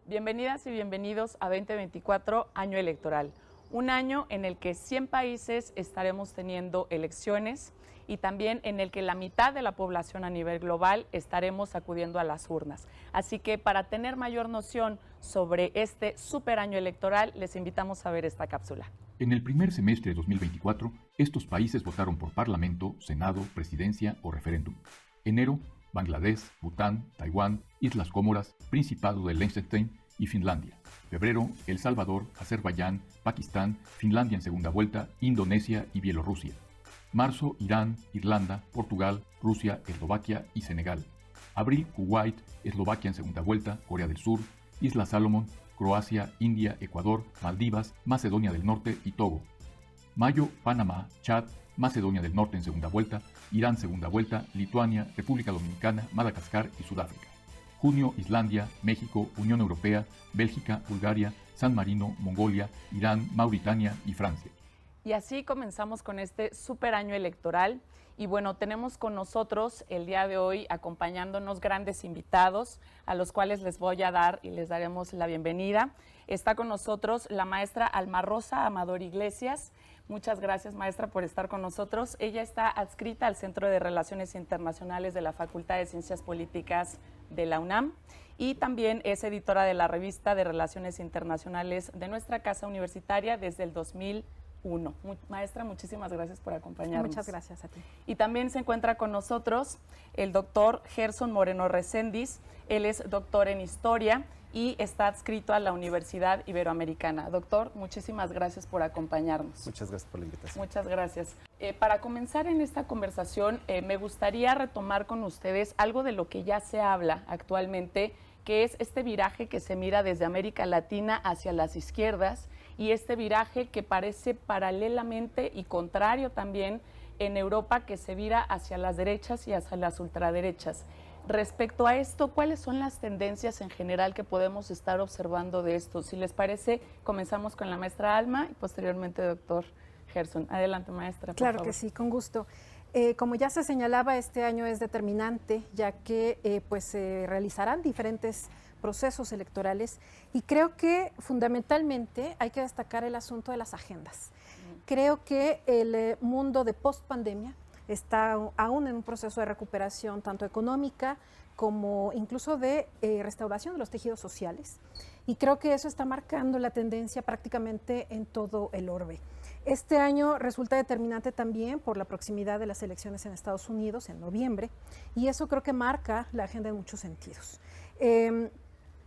Bienvenidas y bienvenidos a 2024, año electoral. Un año en el que 100 países estaremos teniendo elecciones y también en el que la mitad de la población a nivel global estaremos acudiendo a las urnas. Así que para tener mayor noción sobre este super año electoral, les invitamos a ver esta cápsula. En el primer semestre de 2024, estos países votaron por parlamento, senado, presidencia o referéndum. Enero, Bangladesh, Bután, Taiwán, Islas Comoras, Principado de Liechtenstein y Finlandia. Febrero, El Salvador, Azerbaiyán, Pakistán, Finlandia en segunda vuelta, Indonesia y Bielorrusia. Marzo, Irán, Irlanda, Portugal, Rusia, Eslovaquia y Senegal. Abril, Kuwait, Eslovaquia en segunda vuelta, Corea del Sur, Islas Salomón, Croacia, India, Ecuador, Maldivas, Macedonia del Norte y Togo. Mayo, Panamá, Chad, Macedonia del Norte en segunda vuelta, Irán segunda vuelta, Lituania, República Dominicana, Madagascar y Sudáfrica. Junio, Islandia, México, Unión Europea, Bélgica, Bulgaria, San Marino, Mongolia, Irán, Mauritania y Francia. Y así comenzamos con este super año electoral. Y bueno, tenemos con nosotros el día de hoy acompañándonos grandes invitados a los cuales les voy a dar y les daremos la bienvenida. Está con nosotros la maestra Alma Rosa Amador Iglesias. Muchas gracias, maestra, por estar con nosotros. Ella está adscrita al Centro de Relaciones Internacionales de la Facultad de Ciencias Políticas de la UNAM y también es editora de la revista de Relaciones Internacionales de nuestra casa universitaria desde el 2001. Maestra, muchísimas gracias por acompañarnos. Muchas gracias a ti. Y también se encuentra con nosotros el doctor Gerson Moreno Recendis. Él es doctor en Historia y está adscrito a la Universidad Iberoamericana. Doctor, muchísimas gracias por acompañarnos. Muchas gracias por la invitación. Muchas gracias. Para comenzar en esta conversación, me gustaría retomar con ustedes algo de lo que ya se habla actualmente, que es este viraje que se mira desde América Latina hacia las izquierdas y este viraje que parece paralelamente y contrario también en Europa, que se vira hacia las derechas y hacia las ultraderechas. Respecto a esto, ¿cuáles son las tendencias en general que podemos estar observando de esto? Si les parece, comenzamos con la maestra Alma y posteriormente doctor Gerson. Adelante, maestra, por Claro favor. que sí, con gusto. Como ya se señalaba, este año es determinante, ya que pues se realizarán diferentes procesos electorales y creo que fundamentalmente hay que destacar el asunto de las agendas. Creo que el mundo de post-pandemia está aún en un proceso de recuperación tanto económica como incluso de restauración de los tejidos sociales y creo que eso está marcando la tendencia prácticamente en todo el orbe. Este año resulta determinante también por la proximidad de las elecciones en Estados Unidos en noviembre y eso creo que marca la agenda en muchos sentidos.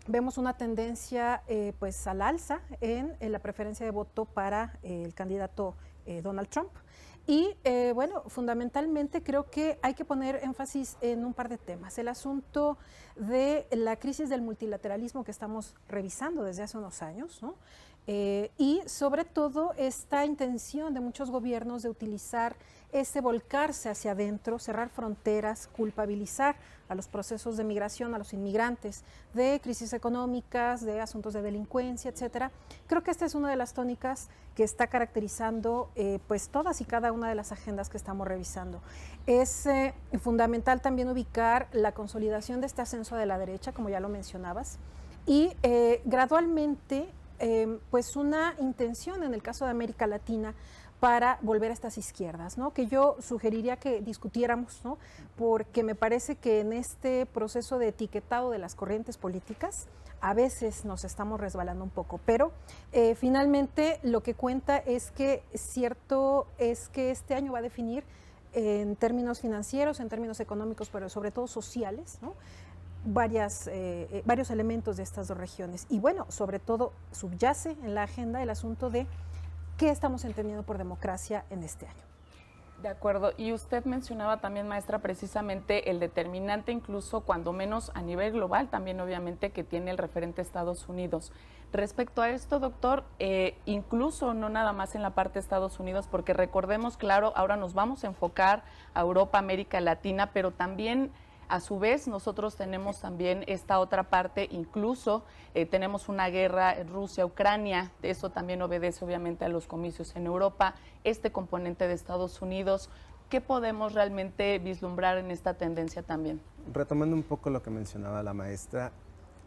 Vemos una tendencia pues al alza en la preferencia de voto para el candidato Donald Trump. Y bueno, fundamentalmente creo que hay que poner énfasis en un par de temas. El asunto de la crisis del multilateralismo que estamos revisando desde hace unos años, ¿no? Y sobre todo esta intención de muchos gobiernos de utilizar ese volcarse hacia adentro, cerrar fronteras, culpabilizar a los procesos de migración, a los inmigrantes, de crisis económicas, de asuntos de delincuencia, etcétera. Creo que esta es una de las tónicas que está caracterizando pues todas y cada una de las agendas que estamos revisando. Es fundamental también ubicar la consolidación de este ascenso de la derecha, como ya lo mencionabas, y gradualmente pues una intención en el caso de América Latina para volver a estas izquierdas, ¿no? Que yo sugeriría que discutiéramos, ¿no? Porque me parece que en este proceso de etiquetado de las corrientes políticas a veces nos estamos resbalando un poco, pero finalmente lo que cuenta es que cierto es que este año va a definir en términos financieros, en términos económicos, pero sobre todo sociales, ¿no? Varios elementos de estas dos regiones. Y bueno, sobre todo subyace en la agenda el asunto de qué estamos entendiendo por democracia en este año. De acuerdo. Y usted mencionaba también, maestra, precisamente el determinante, incluso cuando menos a nivel global, también obviamente que tiene el referente Estados Unidos. Respecto a esto, doctor, incluso no nada más en la parte de Estados Unidos, porque recordemos, claro, ahora nos vamos a enfocar a Europa, América Latina, pero también a su vez nosotros tenemos también esta otra parte, incluso tenemos una guerra en Rusia-Ucrania, eso también obedece obviamente a los comicios en Europa, este componente de Estados Unidos. ¿Qué podemos realmente vislumbrar en esta tendencia también? Retomando un poco lo que mencionaba la maestra,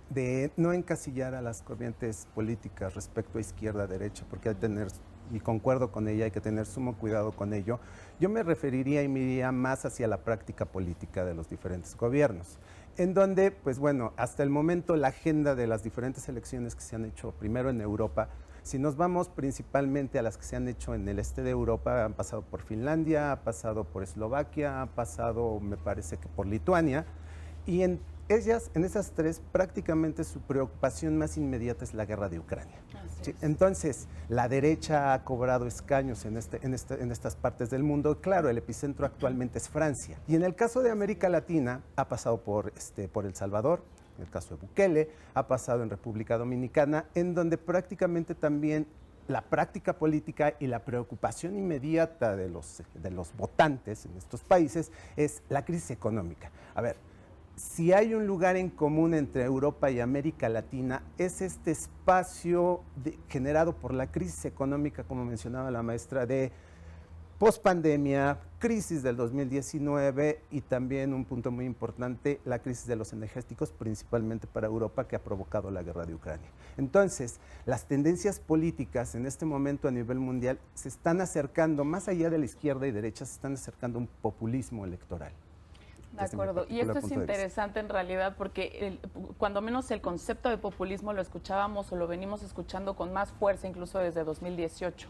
de no encasillar a las corrientes políticas respecto a izquierda-derecha, porque hay que tener, y concuerdo con ella, hay que tener sumo cuidado con ello. Yo me referiría y me iría más hacia la práctica política de los diferentes gobiernos, en donde, pues bueno, hasta el momento la agenda de las diferentes elecciones que se han hecho primero en Europa, si nos vamos principalmente a las que se han hecho en el este de Europa, han pasado por Finlandia, ha pasado por Eslovaquia, ha pasado, me parece que por Lituania, y en esas tres, prácticamente su preocupación más inmediata es la guerra de Ucrania. ¿Sí? Entonces, la derecha ha cobrado escaños en estas partes del mundo. Claro, el epicentro actualmente es Francia. Y en el caso de América Latina, ha pasado por El Salvador, en el caso de Bukele, ha pasado en República Dominicana, en donde prácticamente también la práctica política y la preocupación inmediata de los votantes en estos países es la crisis económica. A ver, si hay un lugar en común entre Europa y América Latina, es este espacio generado por la crisis económica, como mencionaba la maestra, de pospandemia, crisis del 2019 y también un punto muy importante, la crisis de los energéticos, principalmente para Europa, que ha provocado la guerra de Ucrania. Entonces, las tendencias políticas en este momento a nivel mundial se están acercando, más allá de la izquierda y derecha, se están acercando a un populismo electoral. De acuerdo, y esto es interesante en realidad porque cuando menos el concepto de populismo lo escuchábamos o lo venimos escuchando con más fuerza incluso desde 2018,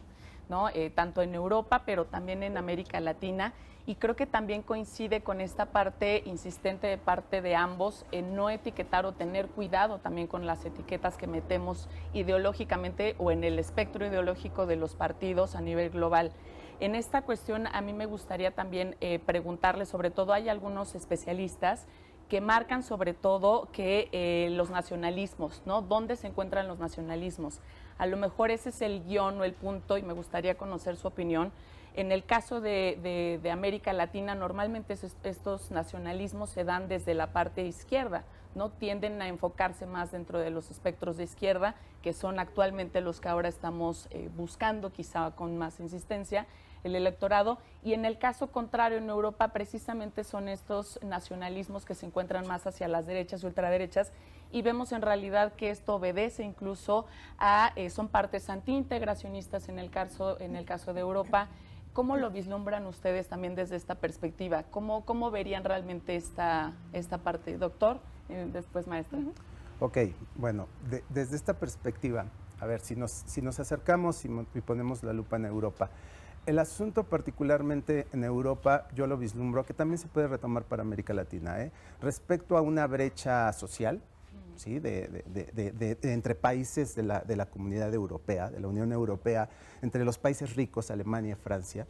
¿no? Tanto en Europa pero también en América Latina, y creo que también coincide con esta parte insistente de parte de ambos en no etiquetar o tener cuidado también con las etiquetas que metemos ideológicamente o en el espectro ideológico de los partidos a nivel global. En esta cuestión a mí me gustaría también preguntarle, sobre todo hay algunos especialistas que marcan sobre todo que los nacionalismos, ¿no? ¿Dónde se encuentran los nacionalismos? A lo mejor ese es el guión o el punto y me gustaría conocer su opinión. En el caso de América Latina, normalmente estos nacionalismos se dan desde la parte izquierda, ¿no? Tienden a enfocarse más dentro de los espectros de izquierda, que son actualmente los que ahora estamos buscando quizá con más insistencia el electorado, y en el caso contrario en Europa precisamente son estos nacionalismos que se encuentran más hacia las derechas, ultraderechas, y vemos en realidad que esto obedece incluso a, son partes antiintegracionistas en el caso de Europa. ¿Cómo lo vislumbran ustedes también desde esta perspectiva? ¿Cómo verían realmente esta parte? Doctor, después maestra. Ok, bueno, desde esta perspectiva, a ver, si nos acercamos y ponemos la lupa en Europa, el asunto particularmente en Europa, yo lo vislumbro, que también se puede retomar para América Latina, respecto a una brecha social, ¿sí? Entre países de la comunidad europea, de la Unión Europea, entre los países ricos, Alemania, Francia,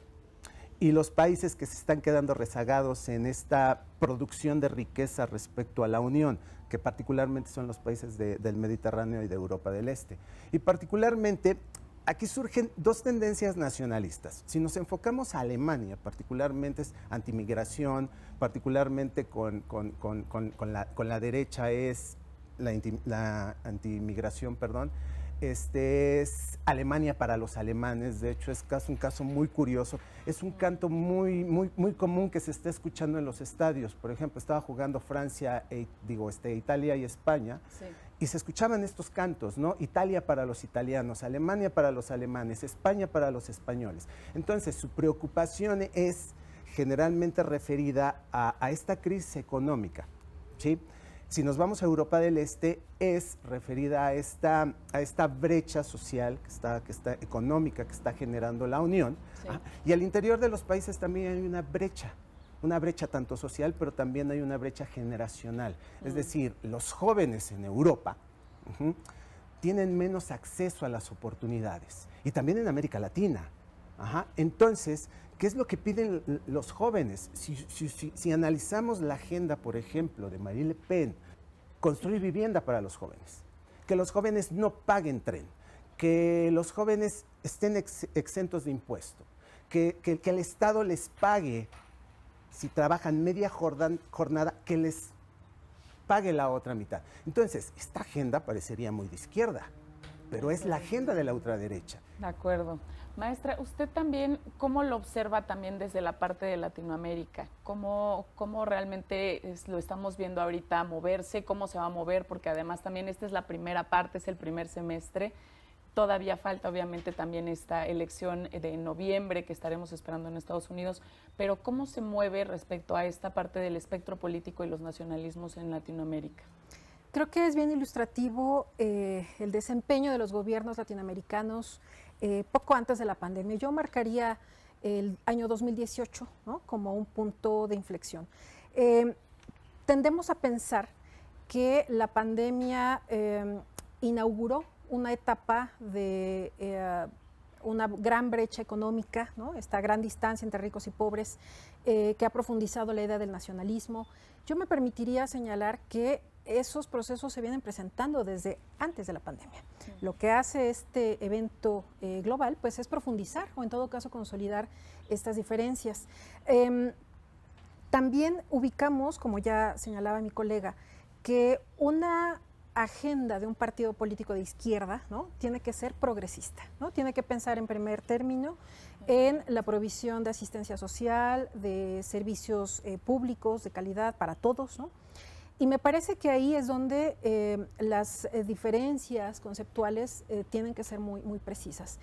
y los países que se están quedando rezagados en esta producción de riqueza respecto a la Unión, que particularmente son los países del Mediterráneo y de Europa del Este. Y particularmente, aquí surgen dos tendencias nacionalistas. Si nos enfocamos a Alemania, particularmente es antimigración, particularmente con la derecha es la antimigración, perdón. Es Alemania para los alemanes, de hecho es un caso muy curioso, es un canto muy común que se está escuchando en los estadios. Por ejemplo, estaba jugando Francia, Italia y España, sí, y se escuchaban estos cantos, ¿no? Italia para los italianos, Alemania para los alemanes, España para los españoles. Entonces, su preocupación es generalmente referida a esta crisis económica, ¿sí? Si nos vamos a Europa del Este, es referida a esta brecha social que está económica que está generando la Unión. Sí. Y al interior de los países también hay una brecha tanto social, pero también hay una brecha generacional. Es decir, los jóvenes en Europa tienen menos acceso a las oportunidades. Y también en América Latina. Entonces, ¿qué es lo que piden los jóvenes? Si analizamos la agenda, por ejemplo, de Marine Le Pen, construir vivienda para los jóvenes, que los jóvenes no paguen tren, que los jóvenes estén exentos de impuesto, que el Estado les pague, si trabajan media jornada, que les pague la otra mitad. Entonces, esta agenda parecería muy de izquierda, pero es la agenda de la ultraderecha. De acuerdo. Maestra, usted también, ¿cómo lo observa también desde la parte de Latinoamérica? ¿Cómo realmente lo estamos viendo ahorita moverse? ¿Cómo se va a mover? Porque además también esta es la primera parte, es el primer semestre. Todavía falta obviamente también esta elección de noviembre que estaremos esperando en Estados Unidos, pero ¿cómo se mueve respecto a esta parte del espectro político y los nacionalismos en Latinoamérica? Creo que es bien ilustrativo el desempeño de los gobiernos latinoamericanos poco antes de la pandemia. Yo marcaría el año 2018, ¿no?, como un punto de inflexión. Tendemos a pensar que la pandemia inauguró una etapa de una gran brecha económica, ¿no?, esta gran distancia entre ricos y pobres que ha profundizado la idea del nacionalismo. Yo me permitiría señalar que esos procesos se vienen presentando desde antes de la pandemia. Sí. Lo que hace este evento global, pues, es profundizar o en todo caso consolidar estas diferencias. También ubicamos, como ya señalaba mi colega, que una agenda de un partido político de izquierda, ¿no?, tiene que ser progresista, ¿no? Tiene que pensar en primer término en la provisión de asistencia social, de servicios públicos de calidad para todos, ¿no? Y me parece que ahí es donde las diferencias conceptuales tienen que ser muy, muy precisas.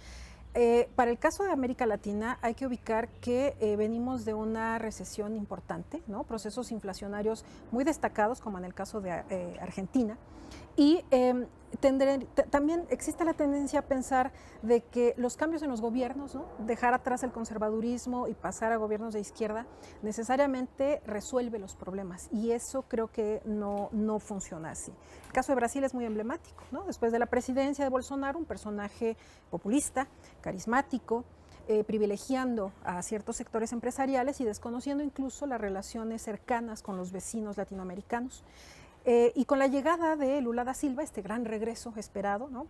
Para el caso de América Latina hay que ubicar que venimos de una recesión importante, ¿no?, procesos inflacionarios muy destacados, como en el caso de Argentina, y también existe la tendencia a pensar de que los cambios en los gobiernos, ¿no?, dejar atrás el conservadurismo y pasar a gobiernos de izquierda, necesariamente resuelve los problemas, y eso creo que no funciona así. El caso de Brasil es muy emblemático, ¿no? Después de la presidencia de Bolsonaro, un personaje populista, carismático, privilegiando a ciertos sectores empresariales y desconociendo incluso las relaciones cercanas con los vecinos latinoamericanos. Y con la llegada de Lula da Silva, este gran regreso esperado, ¿no?,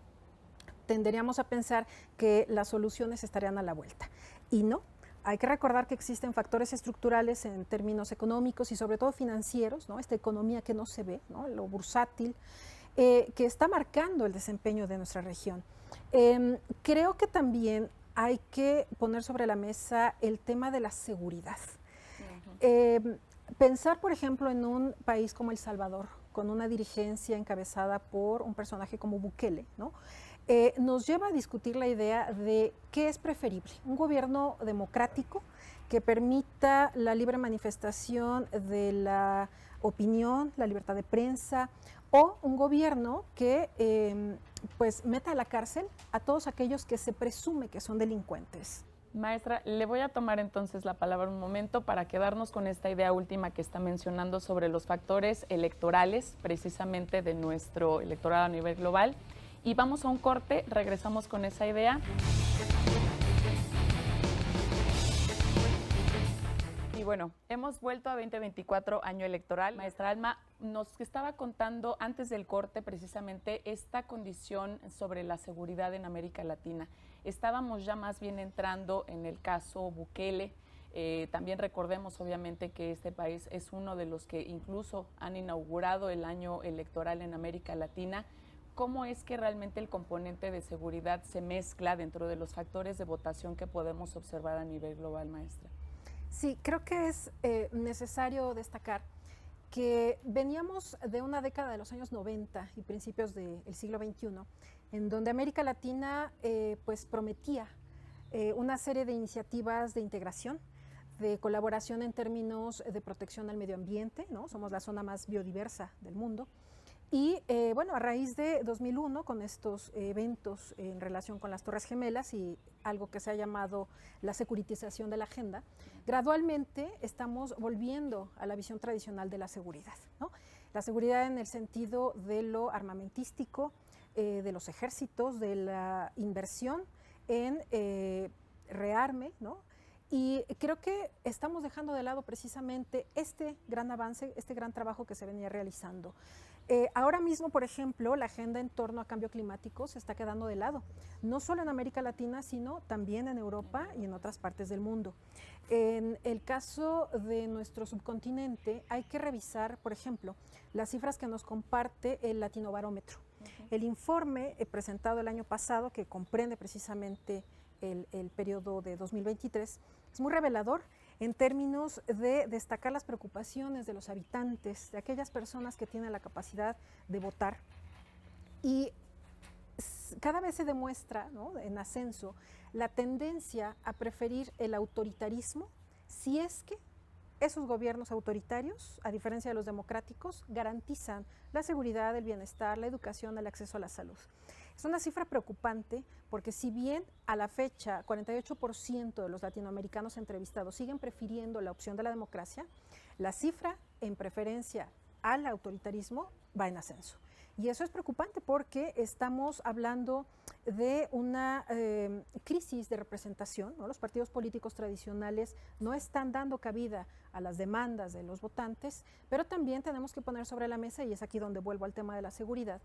tenderíamos a pensar que las soluciones estarían a la vuelta. Y no, hay que recordar que existen factores estructurales en términos económicos y sobre todo financieros, ¿no?, esta economía que no se ve, ¿no?, lo bursátil, que está marcando el desempeño de nuestra región. Creo que también hay que poner sobre la mesa el tema de la seguridad. Pensar, por ejemplo, en un país como El Salvador, con una dirigencia encabezada por un personaje como Bukele, ¿no?, nos lleva a discutir la idea de qué es preferible, un gobierno democrático que permita la libre manifestación de la opinión, la libertad de prensa, o un gobierno que pues meta a la cárcel a todos aquellos que se presume que son delincuentes. Maestra, le voy a tomar entonces la palabra un momento para quedarnos con esta idea última que está mencionando sobre los factores electorales, precisamente de nuestro electorado a nivel global. Y vamos a un corte, regresamos con esa idea. Y bueno, hemos vuelto a 2024, año electoral. Maestra Alma, nos estaba contando antes del corte precisamente esta condición sobre la seguridad en América Latina. Estábamos ya más bien entrando en el caso Bukele. También recordemos obviamente que este país es uno de los que incluso han inaugurado el año electoral en América Latina. ¿Cómo es que realmente el componente de seguridad se mezcla dentro de los factores de votación que podemos observar a nivel global, maestra? Sí, creo que es necesario destacar que veníamos de una década de los años 90 y principios del siglo XXI, en donde América Latina pues prometía una serie de iniciativas de integración, de colaboración en términos de protección al medio ambiente, ¿no? Somos la zona más biodiversa del mundo. Y bueno, a raíz de 2001, con estos eventos en relación con las Torres Gemelas y algo que se ha llamado la securitización de la agenda, gradualmente estamos volviendo a la visión tradicional de la seguridad, ¿no? La seguridad en el sentido de lo armamentístico, de los ejércitos, de la inversión en rearme, ¿no? Y creo que estamos dejando de lado precisamente este gran avance, este gran trabajo que se venía realizando. Ahora mismo, por ejemplo, la agenda en torno a cambio climático se está quedando de lado, no solo en América Latina, sino también en Europa y en otras partes del mundo. En el caso de nuestro subcontinente, hay que revisar, por ejemplo, las cifras que nos comparte el Latinobarómetro. El informe presentado el año pasado, que comprende precisamente el periodo de 2023, es muy revelador en términos de destacar las preocupaciones de los habitantes, de aquellas personas que tienen la capacidad de votar. Y cada vez se demuestra, ¿no?, en ascenso la tendencia a preferir el autoritarismo si es que esos gobiernos autoritarios, a diferencia de los democráticos, garantizan la seguridad, el bienestar, la educación, el acceso a la salud. Es una cifra preocupante porque si bien a la fecha 48% de los latinoamericanos entrevistados siguen prefiriendo la opción de la democracia, la cifra en preferencia al autoritarismo va en ascenso. Y eso es preocupante porque estamos hablando de una crisis de representación, ¿no? Los partidos políticos tradicionales no están dando cabida a las demandas de los votantes, pero también tenemos que poner sobre la mesa, y es aquí donde vuelvo al tema de la seguridad,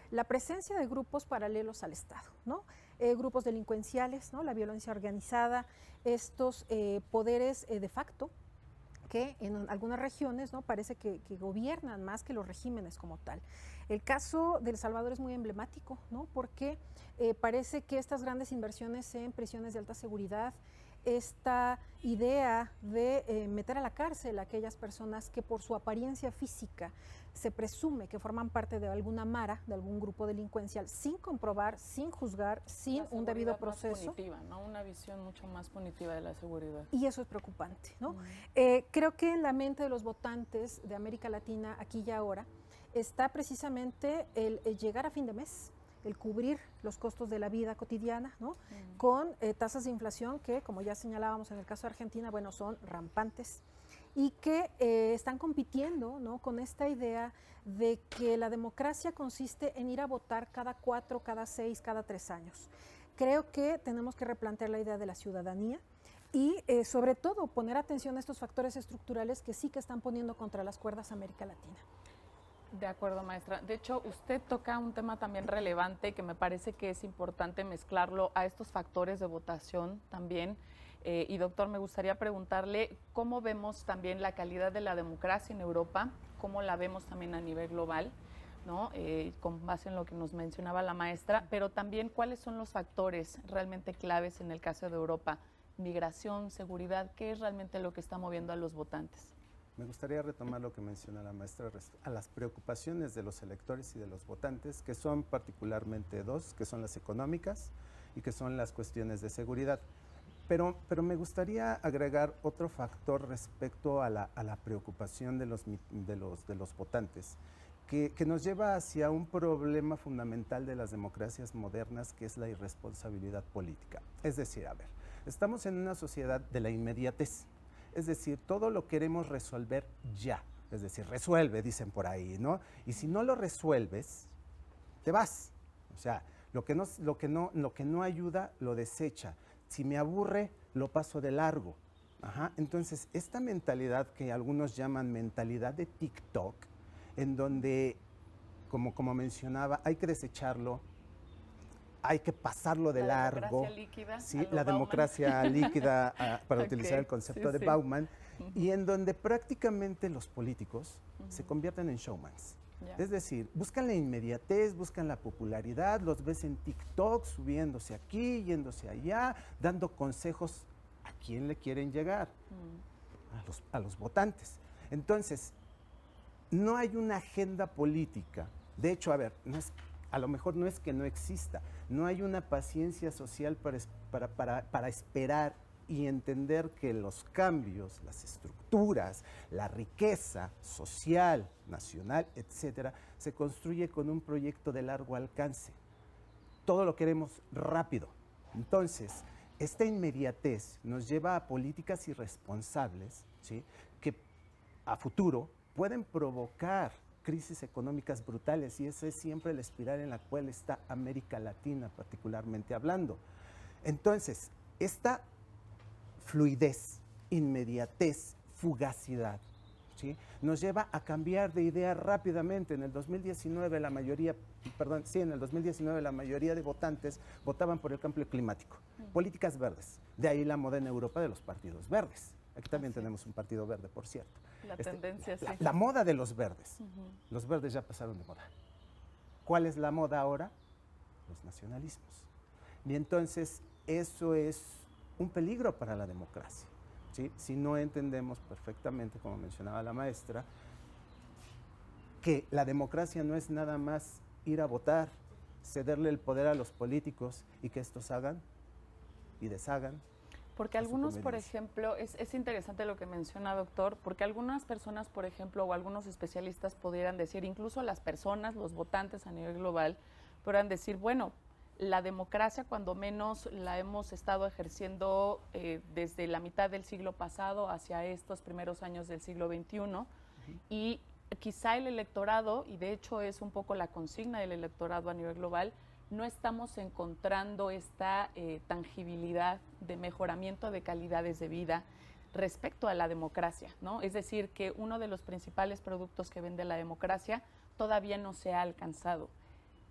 la presencia de grupos paralelos al Estado, ¿no? Grupos delincuenciales, ¿no?, la violencia organizada, estos poderes de facto, que en algunas regiones, ¿no?, parece que gobiernan más que los regímenes como tal. El caso de El Salvador es muy emblemático, ¿no?, porque parece que estas grandes inversiones en prisiones de alta seguridad, esta idea de meter a la cárcel a aquellas personas que por su apariencia física se presume que forman parte de alguna mara, de algún grupo delincuencial, sin comprobar, sin juzgar, sin un debido proceso. Más punitiva, ¿no? Una visión mucho más punitiva de la seguridad. Y eso es preocupante, ¿no? Creo que en la mente de los votantes de América Latina, aquí y ahora, está precisamente el llegar a fin de mes, el cubrir los costos de la vida cotidiana, ¿no?, con tasas de inflación que, como ya señalábamos en el caso de Argentina, bueno, son rampantes y que están compitiendo, ¿no?, con esta idea de que la democracia consiste en ir a votar cada 4, cada 6, cada 3 años. Creo que tenemos que replantear la idea de la ciudadanía y sobre todo poner atención a estos factores estructurales que sí que están poniendo contra las cuerdas a América Latina. De acuerdo, maestra. De hecho, usted toca un tema también relevante que me parece que es importante mezclarlo a estos factores de votación también. Y doctor, me gustaría preguntarle cómo vemos también la calidad de la democracia en Europa, cómo la vemos también a nivel global, ¿no? Con base en lo que nos mencionaba la maestra, pero también cuáles son los factores realmente claves en el caso de Europa. Migración, seguridad, ¿qué es realmente lo que está moviendo a los votantes? Me gustaría retomar lo que menciona la maestra a las preocupaciones de los electores y de los votantes, que son particularmente dos, que son las económicas y que son las cuestiones de seguridad. Pero me gustaría agregar otro factor respecto a la preocupación de los votantes, que nos lleva hacia un problema fundamental de las democracias modernas, que es la irresponsabilidad política. Es decir, a ver, estamos en una sociedad de la inmediatez. Es decir, todo lo queremos resolver ya. Es decir, resuelve, dicen por ahí, ¿no? Y si no lo resuelves, te vas. O sea, lo que no ayuda, lo desecha. Si me aburre, lo paso de largo. Entonces, esta mentalidad que algunos llaman mentalidad de TikTok, en donde, como mencionaba, hay que desecharlo, hay que pasarlo de largo. Democracia líquida. Sí, la democracia líquida, para utilizar el concepto de Bauman, y en donde prácticamente los políticos se convierten en showmans. Es decir, buscan la inmediatez, buscan la popularidad, los ves en TikTok subiéndose aquí, yéndose allá, dando consejos a quién le quieren llegar, a los votantes. Entonces, no hay una agenda política. De hecho, a ver, a lo mejor no es que no exista, no hay una paciencia social para esperar y entender que los cambios, las estructuras, la riqueza social, nacional, etcétera, se construye con un proyecto de largo alcance. Todo lo queremos rápido. Entonces, esta inmediatez nos lleva a políticas irresponsables, ¿sí?, que a futuro pueden provocar crisis económicas brutales y esa es siempre la espiral en la cual está América Latina particularmente hablando. Entonces, esta fluidez, inmediatez, fugacidad, ¿sí?, nos lleva a cambiar de idea rápidamente. En el 2019 la mayoría de votantes votaban por el cambio climático, políticas verdes. De ahí la moda en Europa de los partidos verdes. Aquí también tenemos un partido verde, por cierto. La tendencia, sí. La moda de los verdes. Los verdes ya pasaron de moda. ¿Cuál es la moda ahora? Los nacionalismos. Y entonces eso es un peligro para la democracia, ¿sí? Si no entendemos perfectamente, como mencionaba la maestra, que la democracia no es nada más ir a votar, cederle el poder a los políticos y que estos hagan y deshagan. Porque algunos, por ejemplo, es interesante lo que menciona, doctor, porque algunas personas, por ejemplo, o algunos especialistas pudieran decir, incluso las personas, los votantes a nivel global, podrán decir, bueno, la democracia cuando menos la hemos estado ejerciendo desde la mitad del siglo pasado hacia estos primeros años del siglo XXI, y quizá el electorado, y de hecho es un poco la consigna del electorado a nivel global, no estamos encontrando esta tangibilidad de mejoramiento de calidades de vida respecto a la democracia, ¿no? Es decir, que uno de los principales productos que vende la democracia todavía no se ha alcanzado.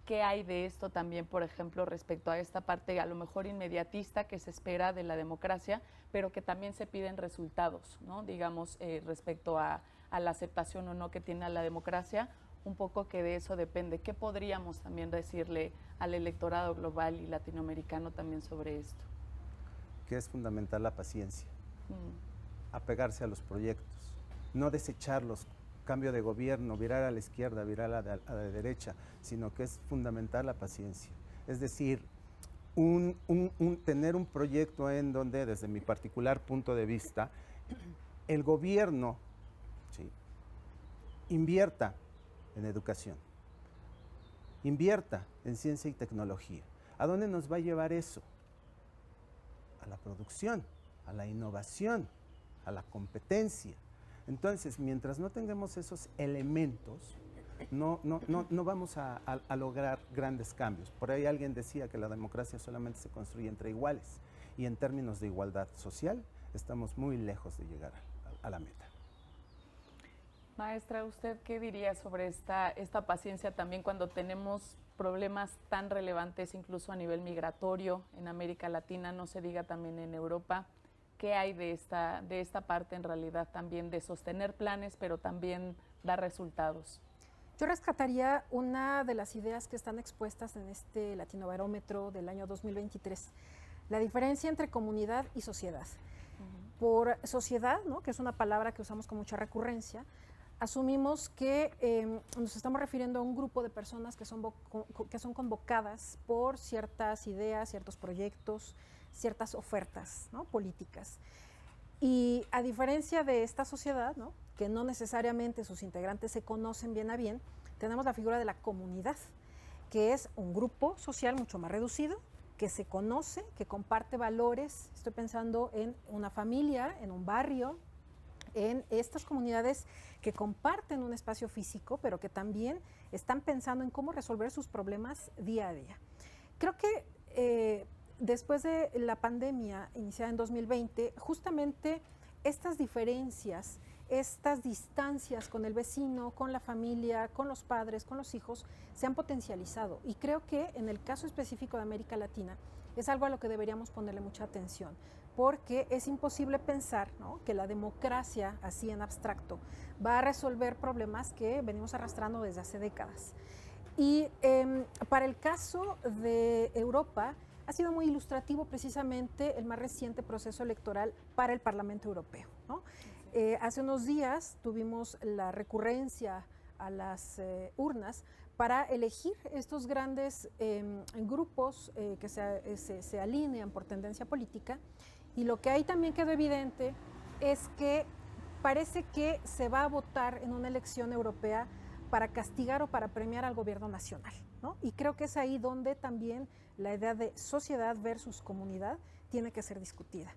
¿Qué hay de esto también, por ejemplo, respecto a esta parte a lo mejor inmediatista que se espera de la democracia, pero que también se piden resultados, ¿no? Digamos, respecto a la aceptación o no que tiene la democracia, un poco que de eso depende. ¿Qué podríamos también decirle al electorado global y latinoamericano también sobre esto? Que es fundamental la paciencia, apegarse a los proyectos, no desecharlos, cambio de gobierno, virar a la izquierda, virar a la derecha, sino que es fundamental la paciencia. Es decir, tener un proyecto en donde, desde mi particular punto de vista, el gobierno, ¿sí?, invierta en educación, invierta en ciencia y tecnología. ¿A dónde nos va a llevar eso? A la producción, a la innovación, a la competencia. Entonces, mientras no tengamos esos elementos, no vamos a lograr grandes cambios. Por ahí alguien decía que la democracia solamente se construye entre iguales y en términos de igualdad social estamos muy lejos de llegar a la meta. Maestra, ¿usted qué diría sobre esta paciencia también cuando tenemos problemas tan relevantes incluso a nivel migratorio en América Latina, no se diga también en Europa? ¿Qué hay de esta parte en realidad también de sostener planes, pero también dar resultados? Yo rescataría una de las ideas que están expuestas en este Latinobarómetro del año 2023, la diferencia entre comunidad y sociedad. Por sociedad, ¿no?, que es una palabra que usamos con mucha recurrencia, asumimos que nos estamos refiriendo a un grupo de personas que son convocadas por ciertas ideas, ciertos proyectos, ciertas ofertas, ¿no?, políticas. Y a diferencia de esta sociedad, ¿no?, que no necesariamente sus integrantes se conocen bien a bien, tenemos la figura de la comunidad, que es un grupo social mucho más reducido, que se conoce, que comparte valores. Estoy pensando en una familia, en un barrio, en estas comunidades que comparten un espacio físico, pero que también están pensando en cómo resolver sus problemas día a día. Creo que después de la pandemia iniciada en 2020, justamente estas diferencias, estas distancias con el vecino, con la familia, con los padres, con los hijos, se han potencializado. Y creo que en el caso específico de América Latina es algo a lo que deberíamos ponerle mucha atención, porque es imposible pensar, ¿no?, que la democracia, así en abstracto, va a resolver problemas que venimos arrastrando desde hace décadas. Y para el caso de Europa, ha sido muy ilustrativo precisamente el más reciente proceso electoral para el Parlamento Europeo, ¿no? Hace unos días tuvimos la recurrencia a las urnas para elegir estos grandes grupos que se alinean por tendencia política, y lo que ahí también quedó evidente es que parece que se va a votar en una elección europea para castigar o para premiar al gobierno nacional, ¿no? Y creo que es ahí donde también la idea de sociedad versus comunidad tiene que ser discutida.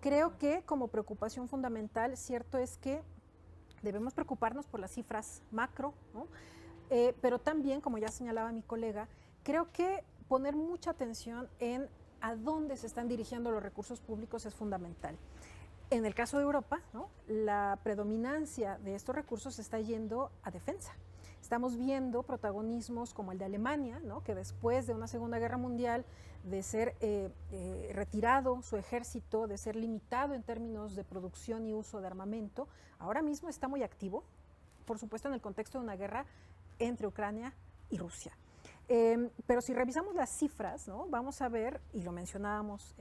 Creo que como preocupación fundamental, cierto es que debemos preocuparnos por las cifras macro, ¿no? Pero también, como ya señalaba mi colega, creo que poner mucha atención en a dónde se están dirigiendo los recursos públicos es fundamental. En el caso de Europa, ¿no?, la predominancia de estos recursos se está yendo a defensa. Estamos viendo protagonismos como el de Alemania, ¿no?, que después de una Segunda Guerra Mundial, de ser retirado su ejército, de ser limitado en términos de producción y uso de armamento, ahora mismo está muy activo, por supuesto en el contexto de una guerra entre Ucrania y Rusia. Pero si revisamos las cifras, ¿no?, vamos a ver, y lo mencionábamos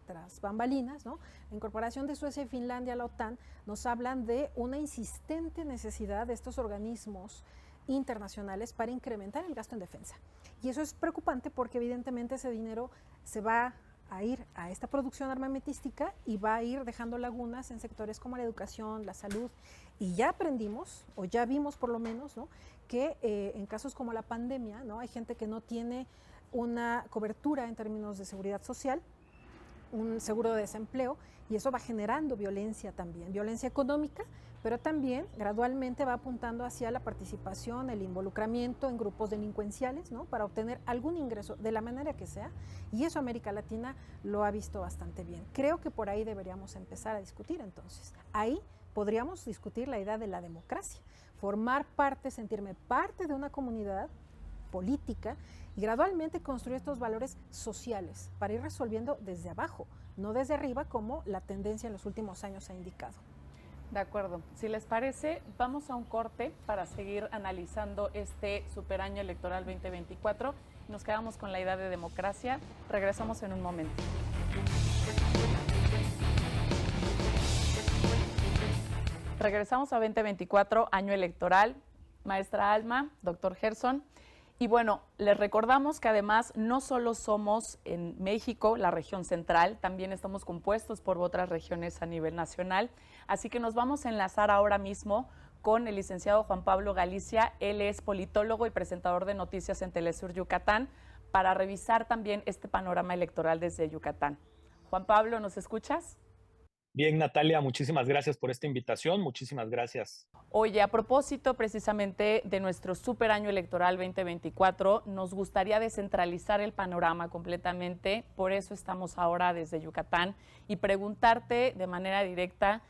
tras bambalinas, ¿no?, la incorporación de Suecia y Finlandia a la OTAN nos hablan de una insistente necesidad de estos organismos internacionales para incrementar el gasto en defensa. Y eso es preocupante porque evidentemente ese dinero se va a ir a esta producción armamentística y va a ir dejando lagunas en sectores como la educación, la salud. Y ya aprendimos, o ya vimos por lo menos, ¿no?, que en casos como la pandemia, ¿no?, hay gente que no tiene una cobertura en términos de seguridad social, un seguro de desempleo, y eso va generando violencia también, violencia económica, pero también gradualmente va apuntando hacia la participación, el involucramiento en grupos delincuenciales, ¿no?, para obtener algún ingreso de la manera que sea, y eso América Latina lo ha visto bastante bien. Creo que por ahí deberíamos empezar a discutir entonces. Ahí podríamos discutir la idea de la democracia, formar parte, sentirme parte de una comunidad política y gradualmente construir estos valores sociales para ir resolviendo desde abajo, no desde arriba como la tendencia en los últimos años ha indicado. De acuerdo. Si les parece, vamos a un corte para seguir analizando este superaño electoral 2024. Nos quedamos con la idea de democracia. Regresamos en un momento. Regresamos a 2024, año electoral. Maestra Alma, doctor Gerson. Y bueno, les recordamos que además no solo somos en México, la región central, también estamos compuestos por otras regiones a nivel nacional. Así que nos vamos a enlazar ahora mismo con el licenciado Juan Pablo Galicia. Él es politólogo y presentador de noticias en Telesur Yucatán, para revisar también este panorama electoral desde Yucatán. Juan Pablo, ¿nos escuchas? Bien, Natalia, muchísimas gracias por esta invitación. Muchísimas gracias. Oye, a propósito precisamente de nuestro super año electoral 2024, nos gustaría descentralizar el panorama completamente, por eso estamos ahora desde Yucatán, y preguntarte de manera directa,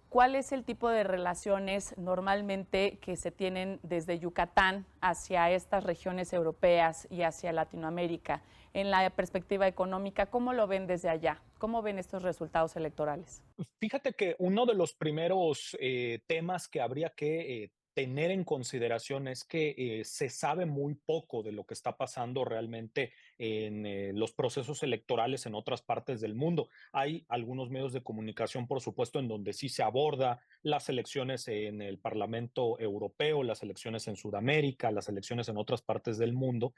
¿cuál es el tipo de relaciones normalmente que se tienen desde Yucatán hacia estas regiones europeas y hacia Latinoamérica? En la perspectiva económica, ¿cómo lo ven desde allá? ¿Cómo ven estos resultados electorales? Fíjate que uno de los primeros temas que habría que tener en consideración es que se sabe muy poco de lo que está pasando realmente en los procesos electorales en otras partes del mundo. Hay algunos medios de comunicación, por supuesto, en donde sí se aborda las elecciones en el Parlamento Europeo, las elecciones en Sudamérica, las elecciones en otras partes del mundo,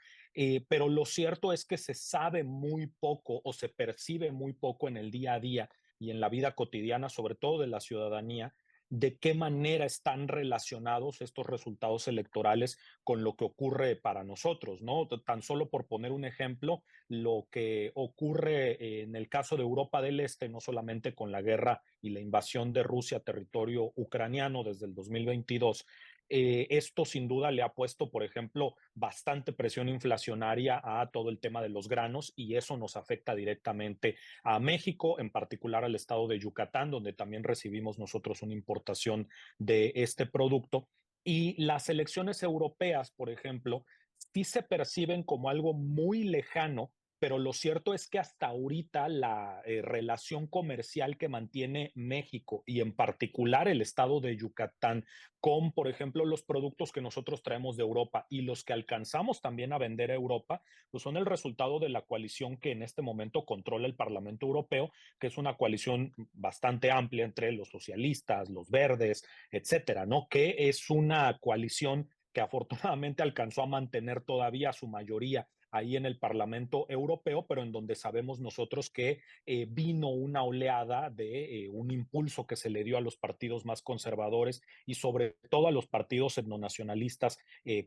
pero lo cierto es que se sabe muy poco o se percibe muy poco en el día a día y en la vida cotidiana, sobre todo de la ciudadanía, de qué manera están relacionados estos resultados electorales con lo que ocurre para nosotros, ¿no? Tan solo por poner un ejemplo, lo que ocurre en el caso de Europa del Este, no solamente con la guerra y la invasión de Rusia a territorio ucraniano desde el 2022, esto sin duda le ha puesto, por ejemplo, bastante presión inflacionaria a todo el tema de los granos y eso nos afecta directamente a México, en particular al estado de Yucatán, donde también recibimos nosotros una importación de este producto. Y las elecciones europeas, por ejemplo, sí se perciben como algo muy lejano, pero lo cierto es que hasta ahorita la relación comercial que mantiene México y en particular el estado de Yucatán con, por ejemplo, los productos que nosotros traemos de Europa y los que alcanzamos también a vender a Europa, pues son el resultado de la coalición que en este momento controla el Parlamento Europeo, que es una coalición bastante amplia entre los socialistas, los verdes, etcétera, ¿no? Que es una coalición que afortunadamente alcanzó a mantener todavía su mayoría ahí en el Parlamento Europeo, pero en donde sabemos nosotros que vino una oleada de un impulso que se le dio a los partidos más conservadores y sobre todo a los partidos etnonacionalistas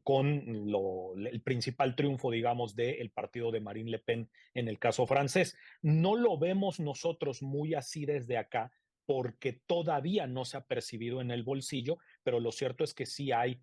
con el principal triunfo, digamos, del partido de Marine Le Pen en el caso francés. No lo vemos nosotros muy así desde acá, porque todavía no se ha percibido en el bolsillo, pero lo cierto es que sí hay,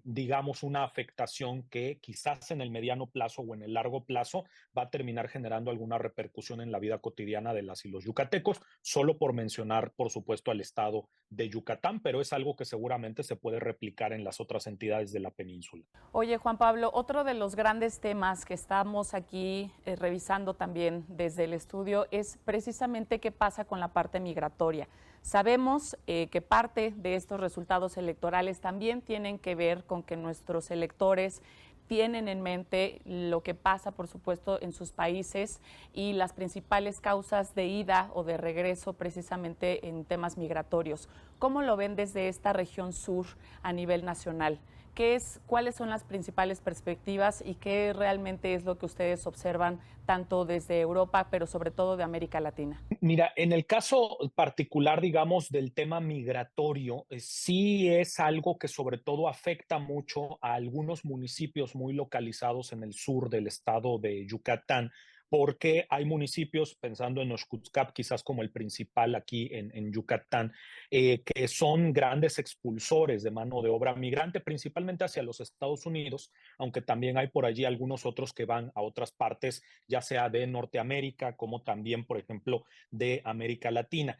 digamos, una afectación que quizás en el mediano plazo o en el largo plazo va a terminar generando alguna repercusión en la vida cotidiana de las y los yucatecos, solo por mencionar, por supuesto, al estado de Yucatán, pero es algo que seguramente se puede replicar en las otras entidades de la península. Oye, Juan Pablo, otro de los grandes temas que estamos aquí revisando también desde el estudio es precisamente qué pasa con la parte migratoria. Sabemos que parte de estos resultados electorales también tienen que ver con que nuestros electores tienen en mente lo que pasa, por supuesto, en sus países y las principales causas de ida o de regreso precisamente en temas migratorios. ¿Cómo lo ven desde esta región sur a nivel nacional? ¿Cuáles son las principales perspectivas y qué realmente es lo que ustedes observan tanto desde Europa, pero sobre todo de América Latina? Mira, en el caso particular, digamos, del tema migratorio, sí es algo que sobre todo afecta mucho a algunos municipios muy localizados en el sur del estado de Yucatán, porque hay municipios, pensando en Oxcutzcap, quizás como el principal aquí en Yucatán, que son grandes expulsores de mano de obra migrante, principalmente hacia los Estados Unidos, aunque también hay por allí algunos otros que van a otras partes, ya sea de Norteamérica, como también, por ejemplo, de América Latina.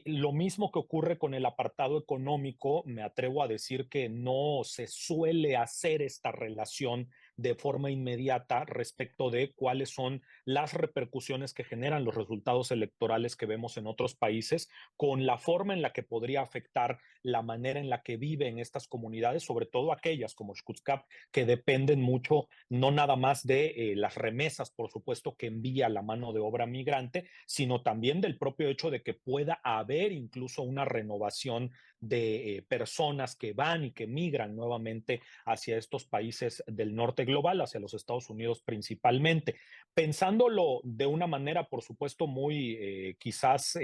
Lo mismo que ocurre con el apartado económico, me atrevo a decir que no se suele hacer esta relación de forma inmediata respecto de cuáles son las repercusiones que generan los resultados electorales que vemos en otros países con la forma en la que podría afectar la manera en la que viven estas comunidades, sobre todo aquellas como Xcutzcap, que dependen mucho no nada más de las remesas, por supuesto, que envía la mano de obra migrante, sino también del propio hecho de que pueda haber incluso una renovación de personas que van y que migran nuevamente hacia estos países del norte global, hacia los Estados Unidos principalmente. Pensándolo de una manera, por supuesto, muy quizás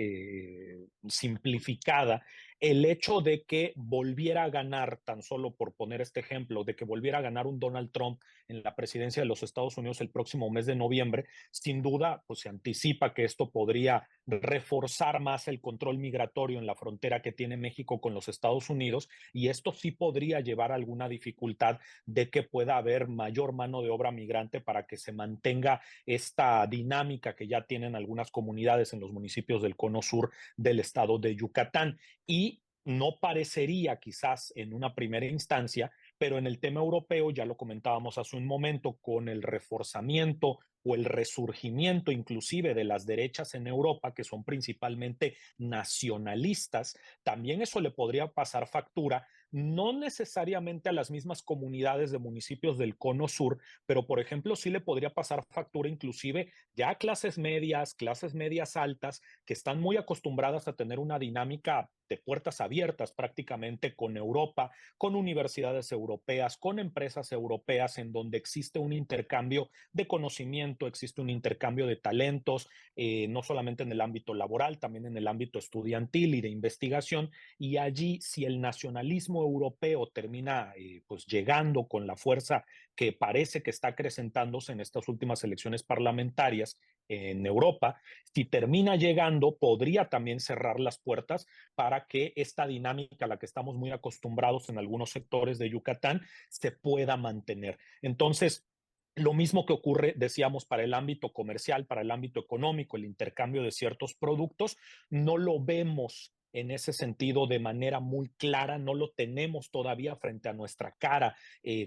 simplificada, el hecho de que volviera a ganar, tan solo por poner este ejemplo, de que volviera a ganar un Donald Trump en la presidencia de los Estados Unidos el próximo mes de noviembre, sin duda, pues se anticipa que esto podría reforzar más el control migratorio en la frontera que tiene México con los Estados Unidos, y esto sí podría llevar a alguna dificultad de que pueda haber mayor mano de obra migrante para que se mantenga esta dinámica que ya tienen algunas comunidades en los municipios del cono sur del estado de Yucatán. Y no parecería quizás en una primera instancia, pero en el tema europeo, ya lo comentábamos hace un momento, con el reforzamiento o el resurgimiento inclusive de las derechas en Europa, que son principalmente nacionalistas, también eso le podría pasar factura, no necesariamente a las mismas comunidades de municipios del cono sur, pero por ejemplo sí le podría pasar factura inclusive ya a clases medias altas, que están muy acostumbradas a tener una dinámica de puertas abiertas prácticamente con Europa, con universidades europeas, con empresas europeas, en donde existe un intercambio de conocimiento, existe un intercambio de talentos, no solamente en el ámbito laboral, también en el ámbito estudiantil y de investigación. Y allí, si el nacionalismo europeo termina pues llegando con la fuerza que parece que está acrecentándose en estas últimas elecciones parlamentarias en Europa, si termina llegando, podría también cerrar las puertas para que esta dinámica a la que estamos muy acostumbrados en algunos sectores de Yucatán se pueda mantener. Entonces, lo mismo que ocurre, decíamos, para el ámbito comercial, para el ámbito económico, el intercambio de ciertos productos, no lo vemos en ese sentido de manera muy clara, no lo tenemos todavía frente a nuestra cara,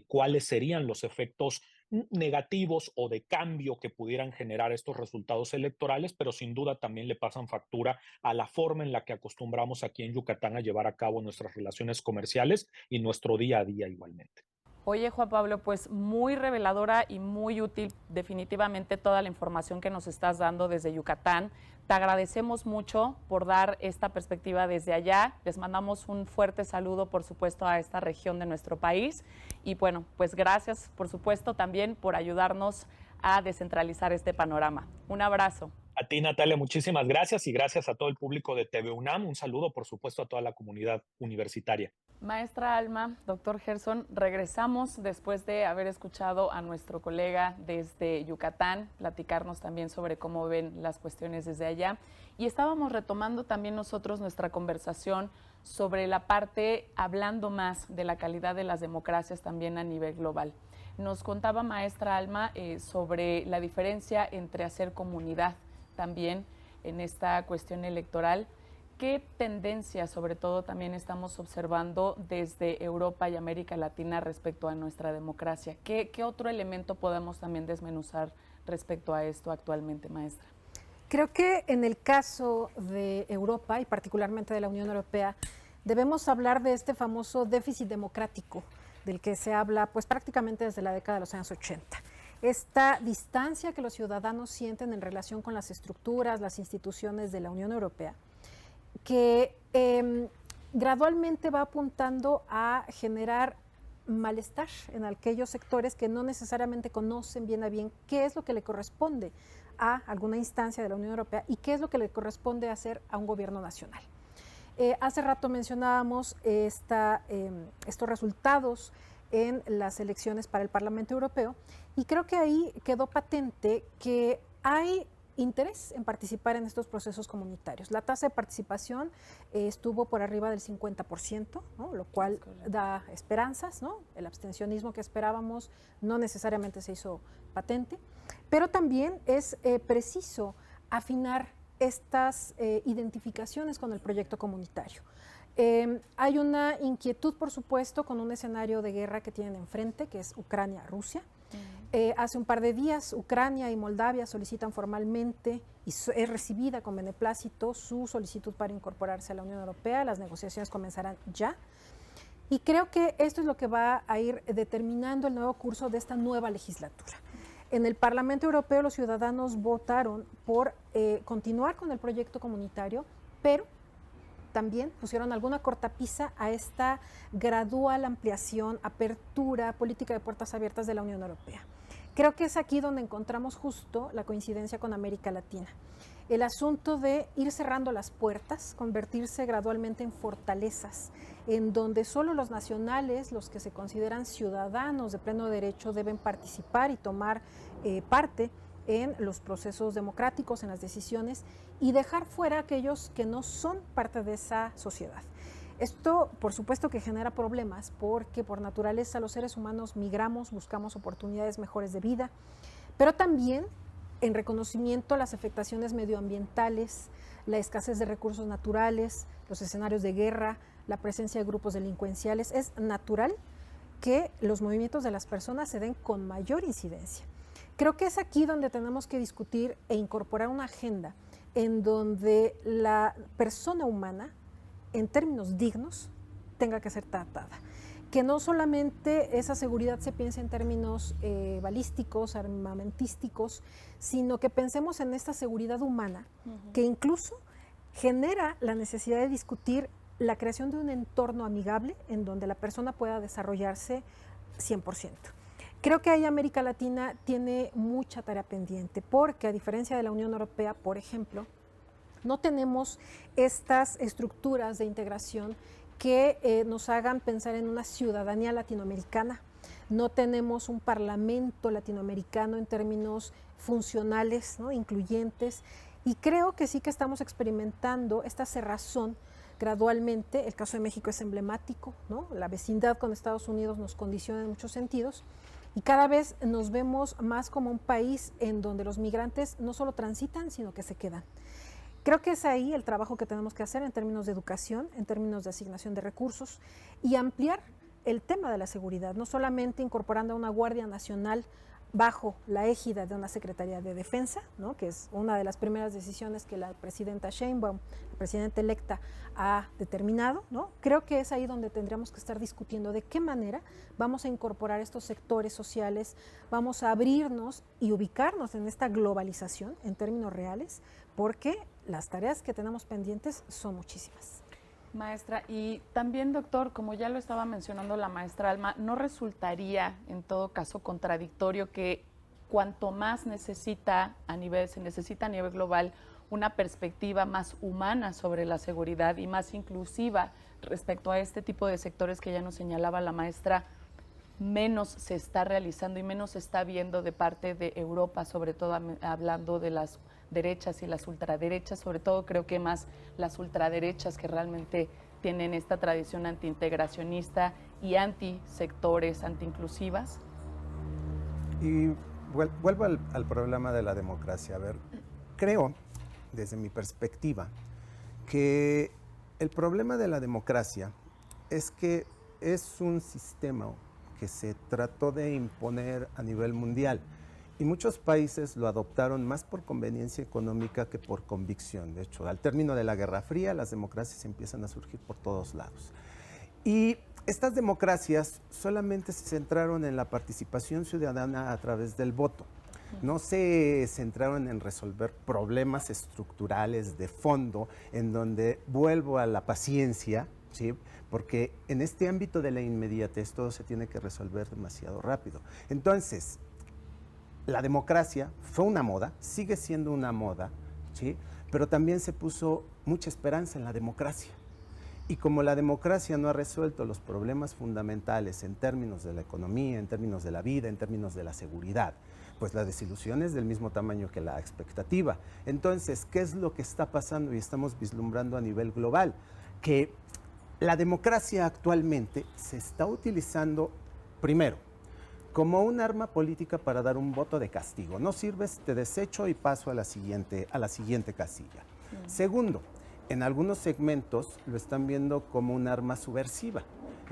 cuáles serían los efectos negativos o de cambio que pudieran generar estos resultados electorales, pero sin duda también le pasan factura a la forma en la que acostumbramos aquí en Yucatán a llevar a cabo nuestras relaciones comerciales y nuestro día a día igualmente. Oye, Juan Pablo, pues muy reveladora y muy útil definitivamente toda la información que nos estás dando desde Yucatán. Te agradecemos mucho por dar esta perspectiva desde allá. Les mandamos un fuerte saludo, por supuesto, a esta región de nuestro país. Y bueno, pues gracias, por supuesto, también por ayudarnos a descentralizar este panorama. Un abrazo. A ti, Natalia, muchísimas gracias y gracias a todo el público de TV UNAM. Un saludo, por supuesto, a toda la comunidad universitaria. Maestra Alma, doctor Gerson, regresamos después de haber escuchado a nuestro colega desde Yucatán platicarnos también sobre cómo ven las cuestiones desde allá. Y estábamos retomando también nosotros nuestra conversación sobre la parte, hablando más de la calidad de las democracias también a nivel global. Nos contaba maestra Alma sobre la diferencia entre hacer comunidad también en esta cuestión electoral. ¿Qué tendencias, sobre todo, también estamos observando desde Europa y América Latina respecto a nuestra democracia? ¿Qué otro elemento podemos también desmenuzar respecto a esto actualmente, maestra? Creo que en el caso de Europa y particularmente de la Unión Europea, debemos hablar de este famoso déficit democrático del que se habla pues prácticamente desde la década de los años 80. Esta distancia que los ciudadanos sienten en relación con las estructuras, las instituciones de la Unión Europea, que gradualmente va apuntando a generar malestar en aquellos sectores que no necesariamente conocen bien a bien qué es lo que le corresponde a alguna instancia de la Unión Europea y qué es lo que le corresponde hacer a un gobierno nacional. Hace rato mencionábamos estos resultados en las elecciones para el Parlamento Europeo y creo que ahí quedó patente que hay interés en participar en estos procesos comunitarios. La tasa de participación estuvo por arriba del 50%, ¿no? Lo cual da esperanzas, ¿no? El abstencionismo que esperábamos no necesariamente se hizo patente, pero también es preciso afinar estas identificaciones con el proyecto comunitario. Hay una inquietud, por supuesto, con un escenario de guerra que tienen enfrente, que es Ucrania-Rusia. Hace un par de días, Ucrania y Moldavia solicitan formalmente y es recibida con beneplácito su solicitud para incorporarse a la Unión Europea. Las negociaciones comenzarán ya. Y creo que esto es lo que va a ir determinando el nuevo curso de esta nueva legislatura. En el Parlamento Europeo los ciudadanos votaron por continuar con el proyecto comunitario, pero también pusieron alguna cortapisa a esta gradual ampliación, apertura, política de puertas abiertas de la Unión Europea. Creo que es aquí donde encontramos justo la coincidencia con América Latina. El asunto de ir cerrando las puertas, convertirse gradualmente en fortalezas, en donde solo los nacionales, los que se consideran ciudadanos de pleno derecho, deben participar y tomar parte en los procesos democráticos, en las decisiones, y dejar fuera a aquellos que no son parte de esa sociedad. Esto, por supuesto, que genera problemas, porque por naturaleza los seres humanos migramos, buscamos oportunidades mejores de vida, pero también en reconocimiento a las afectaciones medioambientales, la escasez de recursos naturales, los escenarios de guerra, la presencia de grupos delincuenciales. Es natural que los movimientos de las personas se den con mayor incidencia. Creo que es aquí donde tenemos que discutir e incorporar una agenda en donde la persona humana, en términos dignos, tenga que ser tratada. Que no solamente esa seguridad se piense en términos balísticos, armamentísticos, sino que pensemos en esta seguridad humana, que incluso genera la necesidad de discutir la creación de un entorno amigable en donde la persona pueda desarrollarse 100%. Creo que ahí América Latina tiene mucha tarea pendiente, porque a diferencia de la Unión Europea, por ejemplo, no tenemos estas estructuras de integración que nos hagan pensar en una ciudadanía latinoamericana. No tenemos un parlamento latinoamericano en términos funcionales, ¿no? Incluyentes, y creo que sí que estamos experimentando esta cerrazón gradualmente. El caso de México es emblemático, ¿no? La vecindad con Estados Unidos nos condiciona en muchos sentidos, y cada vez nos vemos más como un país en donde los migrantes no solo transitan, sino que se quedan. Creo que es ahí el trabajo que tenemos que hacer en términos de educación, en términos de asignación de recursos y ampliar el tema de la seguridad, no solamente incorporando a una Guardia Nacional bajo la égida de una Secretaría de Defensa, ¿no? Que es una de las primeras decisiones que la presidenta Sheinbaum, la presidenta electa, ha determinado, ¿no? Creo que es ahí donde tendríamos que estar discutiendo de qué manera vamos a incorporar estos sectores sociales, vamos a abrirnos y ubicarnos en esta globalización en términos reales, porque las tareas que tenemos pendientes son muchísimas. Maestra, y también, doctor, como ya lo estaba mencionando la maestra Alma, ¿no resultaría en todo caso contradictorio que cuanto más se necesita a nivel global una perspectiva más humana sobre la seguridad y más inclusiva respecto a este tipo de sectores que ya nos señalaba la maestra, menos se está realizando y menos se está viendo de parte de Europa, sobre todo hablando de las derechas y las ultraderechas, sobre todo creo que más las ultraderechas que realmente tienen esta tradición antiintegracionista y antisectores, antiinclusivas. Y vuelvo al problema de la democracia. A ver, creo, desde mi perspectiva, que el problema de la democracia es que es un sistema que se trató de imponer a nivel mundial y muchos países lo adoptaron más por conveniencia económica que por convicción. De hecho, al término de la Guerra Fría, las democracias empiezan a surgir por todos lados. Y estas democracias solamente se centraron en la participación ciudadana a través del voto. No se centraron en resolver problemas estructurales de fondo, en donde vuelvo a la paciencia, ¿sí? Porque en este ámbito de la inmediatez todo se tiene que resolver demasiado rápido. Entonces, la democracia fue una moda, sigue siendo una moda, ¿sí? Pero también se puso mucha esperanza en la democracia. Y como la democracia no ha resuelto los problemas fundamentales en términos de la economía, en términos de la vida, en términos de la seguridad, pues la desilusión es del mismo tamaño que la expectativa. Entonces, ¿qué es lo que está pasando y estamos vislumbrando a nivel global? Que la democracia actualmente se está utilizando, primero, como un arma política para dar un voto de castigo. No sirves, te desecho y paso a la siguiente casilla. Segundo, en algunos segmentos lo están viendo como un arma subversiva.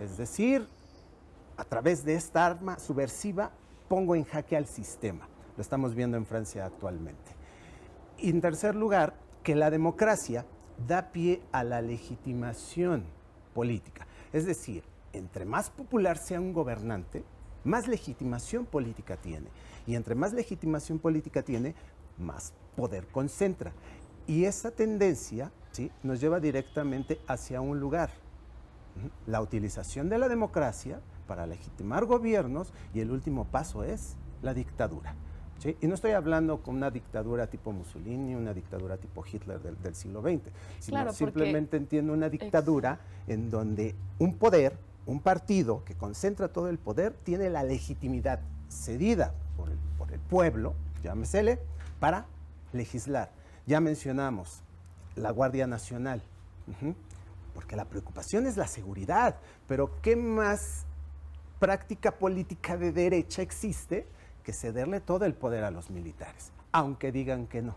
Es decir, a través de esta arma subversiva pongo en jaque al sistema. Lo estamos viendo en Francia actualmente. Y en tercer lugar, que la democracia da pie a la legitimación política. Es decir, entre más popular sea un gobernante, más legitimación política tiene. Y entre más legitimación política tiene, más poder concentra. Y esa tendencia, ¿sí?, nos lleva directamente hacia un lugar. La utilización de la democracia para legitimar gobiernos y el último paso es la dictadura. ¿Sí? Y no estoy hablando con una dictadura tipo Mussolini, una dictadura tipo Hitler del siglo XX, sino claro, simplemente entiendo una dictadura en donde un poder, un partido que concentra todo el poder, tiene la legitimidad cedida por el pueblo, llámesele, para legislar. Ya mencionamos la Guardia Nacional, porque la preocupación es la seguridad, pero ¿qué más práctica política de derecha existe que cederle todo el poder a los militares, aunque digan que no?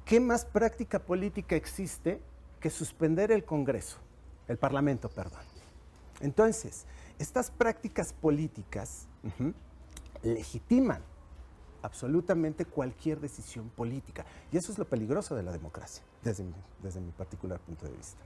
¿Qué más práctica política existe que suspender el Congreso, el Parlamento, perdón? Entonces, estas prácticas políticas legitiman absolutamente cualquier decisión política. Y eso es lo peligroso de la democracia, desde mi particular punto de vista.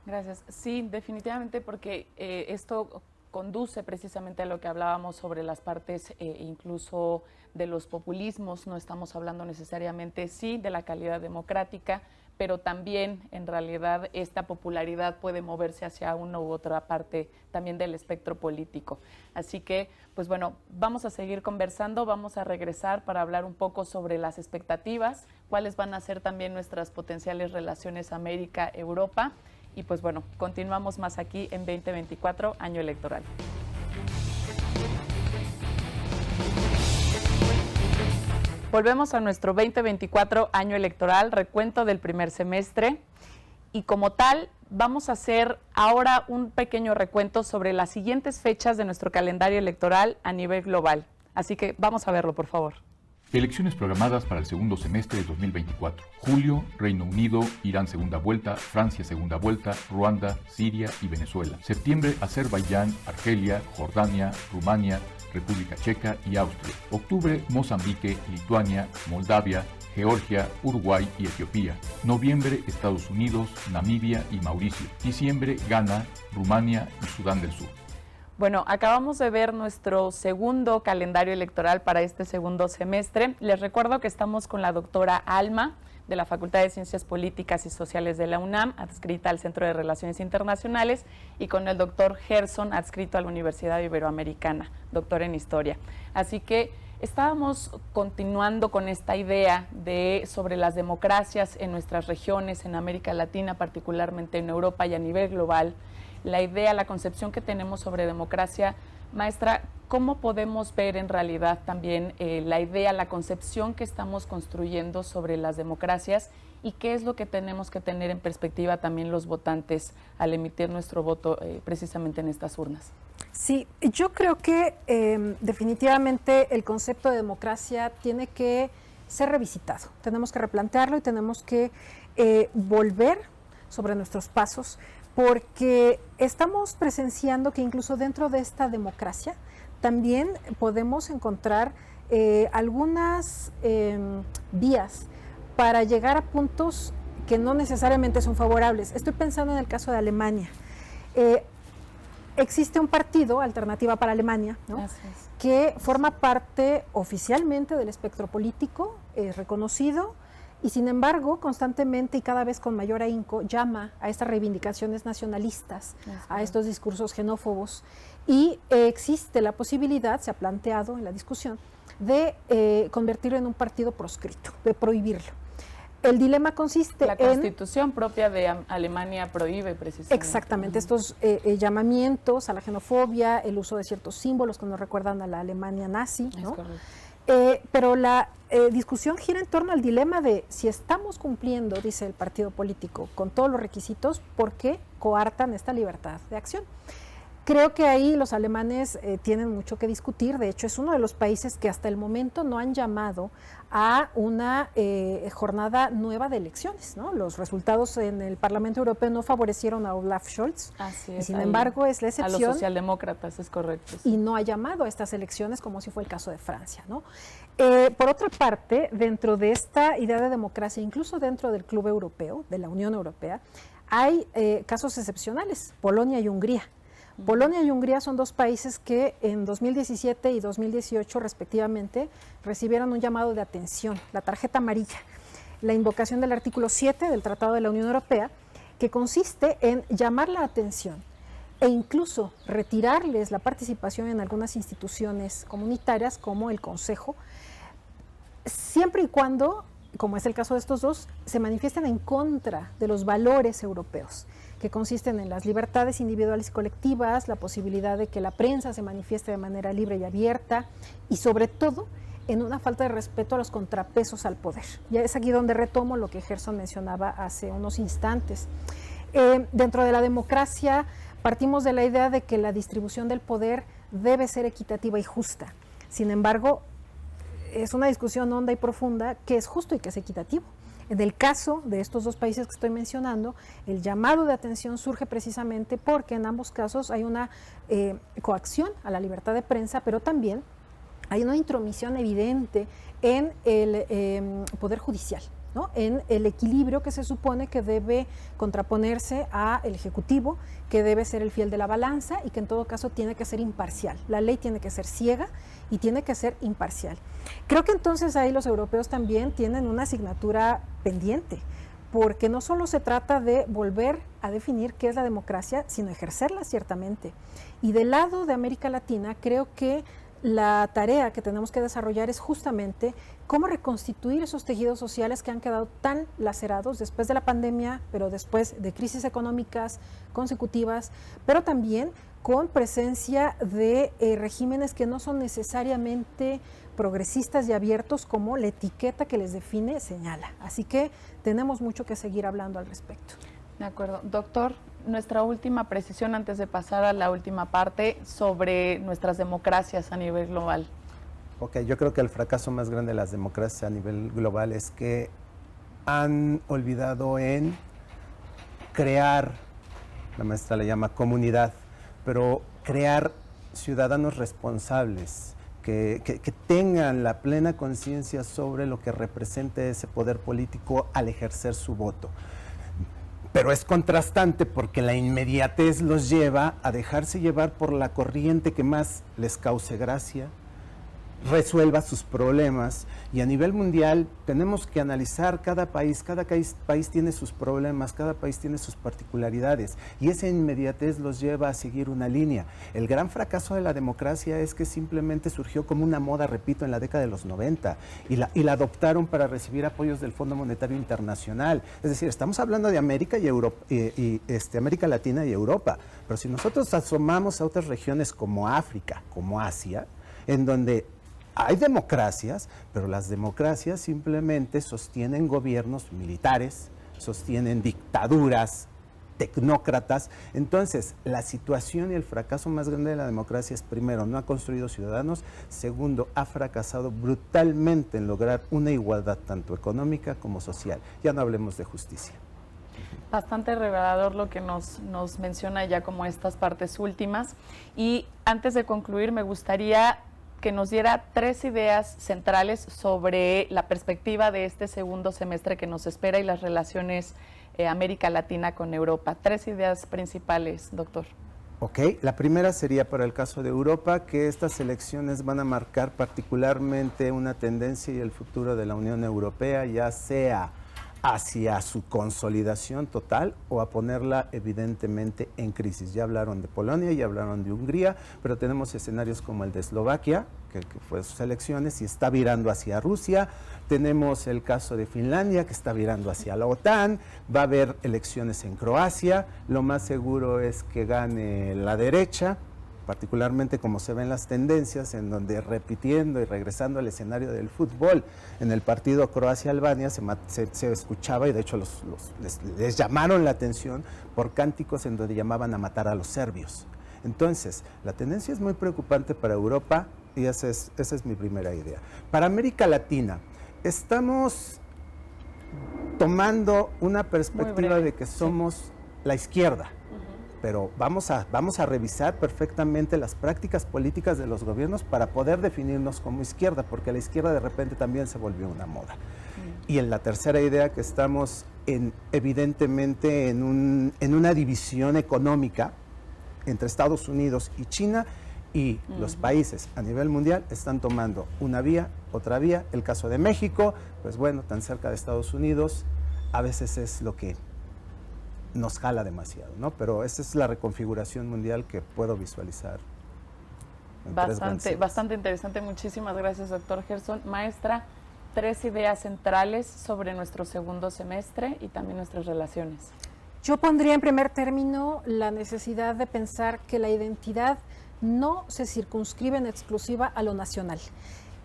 Gracias. Sí, definitivamente, porque esto conduce precisamente a lo que hablábamos sobre las partes incluso de los populismos. No estamos hablando necesariamente, sí, de la calidad democrática, pero también en realidad esta popularidad puede moverse hacia una u otra parte también del espectro político. Así que, pues bueno, vamos a seguir conversando, vamos a regresar para hablar un poco sobre las expectativas, cuáles van a ser también nuestras potenciales relaciones América-Europa. Y pues bueno, continuamos más aquí en 2024, año electoral. Volvemos a nuestro 2024 año electoral, recuento del primer semestre, y como tal vamos a hacer ahora un pequeño recuento sobre las siguientes fechas de nuestro calendario electoral a nivel global. Así que vamos a verlo, por favor. Elecciones programadas para el segundo semestre de 2024. Julio, Reino Unido, Irán segunda vuelta, Francia segunda vuelta, Ruanda, Siria y Venezuela. Septiembre, Azerbaiyán, Argelia, Jordania, Rumania, República Checa y Austria. Octubre, Mozambique, Lituania, Moldavia, Georgia, Uruguay y Etiopía. Noviembre, Estados Unidos, Namibia y Mauricio. Diciembre, Ghana, Rumania y Sudán del Sur. Bueno, acabamos de ver nuestro segundo calendario electoral para este segundo semestre. Les recuerdo que estamos con la doctora Alma, de la Facultad de Ciencias Políticas y Sociales de la UNAM, adscrita al Centro de Relaciones Internacionales, y con el doctor Gerson, adscrito a la Universidad Iberoamericana, doctor en Historia. Así que Estábamos continuando con esta idea sobre las democracias en nuestras regiones, en América Latina, particularmente en Europa y a nivel global. La idea, la concepción que tenemos sobre democracia, maestra, ¿cómo podemos ver en realidad también la idea, la concepción que estamos construyendo sobre las democracias y qué es lo que tenemos que tener en perspectiva también los votantes al emitir nuestro voto precisamente en estas urnas? Sí, yo creo que definitivamente el concepto de democracia tiene que ser revisitado. Tenemos que replantearlo y tenemos que volver sobre nuestros pasos, porque estamos presenciando que incluso dentro de esta democracia también podemos encontrar algunas vías para llegar a puntos que no necesariamente son favorables. Estoy pensando en el caso de Alemania. Existe un partido, Alternativa para Alemania, ¿no?, que forma parte oficialmente del espectro político, reconocido, y sin embargo, constantemente y cada vez con mayor ahínco, llama a estas reivindicaciones nacionalistas, a estos discursos xenófobos, y existe la posibilidad, se ha planteado en la discusión, de convertirlo en un partido proscrito, de prohibirlo. El dilema consiste en... La Constitución propia de Alemania prohíbe precisamente. Exactamente, estos llamamientos a la xenofobia, el uso de ciertos símbolos que nos recuerdan a la Alemania nazi, ¿no? Es correcto. Pero la discusión gira en torno al dilema de si estamos cumpliendo, dice el partido político, con todos los requisitos, ¿por qué coartan esta libertad de acción? Creo que ahí los alemanes tienen mucho que discutir. De hecho, es uno de los países que hasta el momento no han llamado a una jornada nueva de elecciones, ¿no? Los resultados en el Parlamento Europeo no favorecieron a Olaf Scholz. Así es, y sin embargo es la excepción. A los socialdemócratas, es correcto. Sí. Y no ha llamado a estas elecciones como si fue el caso de Francia, ¿no? Por otra parte, dentro de esta idea de democracia, incluso dentro del Club Europeo, de la Unión Europea, hay casos excepcionales, Polonia y Hungría. Polonia y Hungría son dos países que en 2017 y 2018 respectivamente recibieron un llamado de atención, la tarjeta amarilla, la invocación del artículo 7 del Tratado de la Unión Europea, que consiste en llamar la atención e incluso retirarles la participación en algunas instituciones comunitarias como el Consejo, siempre y cuando, como es el caso de estos dos, se manifiesten en contra de los valores europeos, que consisten en las libertades individuales y colectivas, la posibilidad de que la prensa se manifieste de manera libre y abierta, y sobre todo en una falta de respeto a los contrapesos al poder. Ya es aquí donde retomo lo que Gerson mencionaba hace unos instantes. Dentro de la democracia partimos de la idea de que la distribución del poder debe ser equitativa y justa. Sin embargo, es una discusión honda y profunda qué es justo y qué es equitativo. En el caso de estos dos países que estoy mencionando, el llamado de atención surge precisamente porque en ambos casos hay una coacción a la libertad de prensa, pero también hay una intromisión evidente en el Poder Judicial, ¿no?, en el equilibrio que se supone que debe contraponerse al Ejecutivo, que debe ser el fiel de la balanza y que en todo caso tiene que ser imparcial. La ley tiene que ser ciega y tiene que ser imparcial. Creo que entonces ahí los europeos también tienen una asignatura pendiente, porque no solo se trata de volver a definir qué es la democracia, sino ejercerla ciertamente. Y del lado de América Latina, creo que la tarea que tenemos que desarrollar es justamente cómo reconstituir esos tejidos sociales que han quedado tan lacerados después de la pandemia, pero después de crisis económicas consecutivas, pero también con presencia de regímenes que no son necesariamente progresistas y abiertos como la etiqueta que les define señala. Así que tenemos mucho que seguir hablando al respecto. De acuerdo. Doctor, nuestra última precisión antes de pasar a la última parte sobre nuestras democracias a nivel global. Ok, yo creo que el fracaso más grande de las democracias a nivel global es que han olvidado en crear, la maestra le llama comunidad, pero crear ciudadanos responsables, que tengan la plena conciencia sobre lo que representa ese poder político al ejercer su voto. Pero es contrastante porque la inmediatez los lleva a dejarse llevar por la corriente que más les cause gracia, resuelva sus problemas, y a nivel mundial tenemos que analizar cada país tiene sus problemas, cada país tiene sus particularidades, y esa inmediatez los lleva a seguir una línea. El gran fracaso de la democracia es que simplemente surgió como una moda, repito, en la década de los 90, y la adoptaron para recibir apoyos del Fondo Monetario Internacional. Es decir, estamos hablando de América y Europa, América Latina y Europa, pero si nosotros asomamos a otras regiones como África, como Asia, en donde hay democracias, pero las democracias simplemente sostienen gobiernos militares, sostienen dictaduras, tecnócratas. Entonces, la situación y el fracaso más grande de la democracia es, primero, no ha construido ciudadanos, segundo, ha fracasado brutalmente en lograr una igualdad tanto económica como social. Ya no hablemos de justicia. Bastante revelador lo que nos menciona ya como estas partes últimas. Y antes de concluir, me gustaría que nos diera 3 ideas centrales sobre la perspectiva de este segundo semestre que nos espera y las relaciones América Latina con Europa. 3 ideas principales, doctor. Ok, la primera sería para el caso de Europa, que estas elecciones van a marcar particularmente una tendencia y el futuro de la Unión Europea, ya sea hacia su consolidación total o a ponerla evidentemente en crisis. Ya hablaron de Polonia, ya hablaron de Hungría, pero tenemos escenarios como el de Eslovaquia, que fue sus elecciones y está virando hacia Rusia. Tenemos el caso de Finlandia, que está virando hacia la OTAN. Va a haber elecciones en Croacia. Lo más seguro es que gane la derecha, particularmente como se ven las tendencias, en donde repitiendo y regresando al escenario del fútbol, en el partido Croacia-Albania se escuchaba, y de hecho les llamaron la atención por cánticos en donde llamaban a matar a los serbios. Entonces, la tendencia es muy preocupante para Europa y esa es mi primera idea. Para América Latina, estamos tomando una perspectiva de que somos la izquierda. Pero vamos a revisar perfectamente las prácticas políticas de los gobiernos para poder definirnos como izquierda, porque la izquierda de repente también se volvió una moda. Y en la tercera idea, que estamos evidentemente en una división económica entre Estados Unidos y China, y los países a nivel mundial están tomando una vía, otra vía. El caso de México, pues bueno, tan cerca de Estados Unidos, a veces es lo que nos jala demasiado, ¿no? Pero esa es la reconfiguración mundial que puedo visualizar. Bastante interesante. Muchísimas gracias, doctor Gerson. Maestra, 3 ideas centrales sobre nuestro segundo semestre y también nuestras relaciones. Yo pondría en primer término la necesidad de pensar que la identidad no se circunscribe en exclusiva a lo nacional,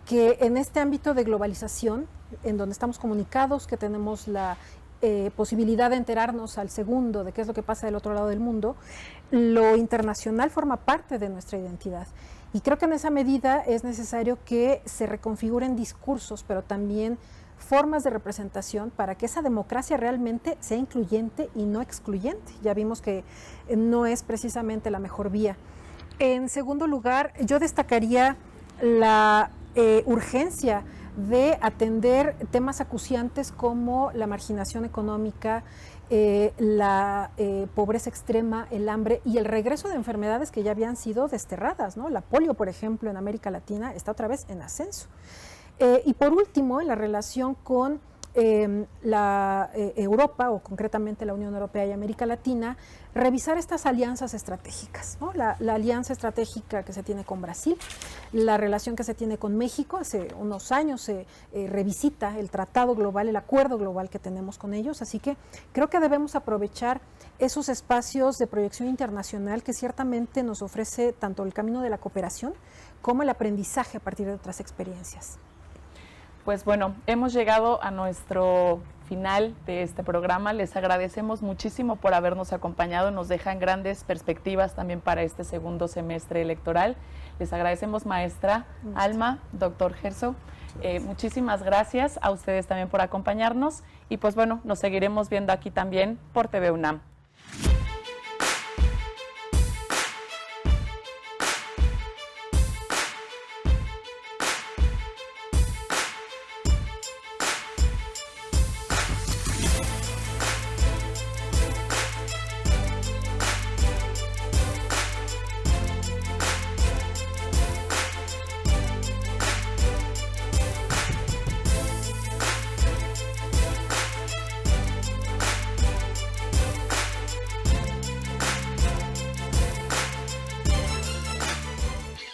que en este ámbito de globalización, en donde estamos comunicados, que tenemos la posibilidad de enterarnos al segundo de qué es lo que pasa del otro lado del mundo, lo internacional forma parte de nuestra identidad. Y creo que en esa medida es necesario que se reconfiguren discursos, pero también formas de representación para que esa democracia realmente sea incluyente y no excluyente. Ya vimos que no es precisamente la mejor vía. En segundo lugar, yo destacaría la urgencia de atender temas acuciantes como la marginación económica, la pobreza extrema, el hambre y el regreso de enfermedades que ya habían sido desterradas, ¿no? La polio, por ejemplo, en América Latina está otra vez en ascenso. Y por último, en la relación con la Europa, o concretamente la Unión Europea y América Latina, revisar estas alianzas estratégicas, ¿no? La alianza estratégica que se tiene con Brasil, la relación que se tiene con México. Hace unos años se revisita el tratado global, el acuerdo global que tenemos con ellos, así que creo que debemos aprovechar esos espacios de proyección internacional que ciertamente nos ofrece tanto el camino de la cooperación como el aprendizaje a partir de otras experiencias. Pues bueno, hemos llegado a nuestro final de este programa. Les agradecemos muchísimo por habernos acompañado. Nos dejan grandes perspectivas también para este segundo semestre electoral. Les agradecemos, maestra Alma, doctor Gerson. Muchísimas gracias a ustedes también por acompañarnos. Y pues bueno, nos seguiremos viendo aquí también por TV UNAM.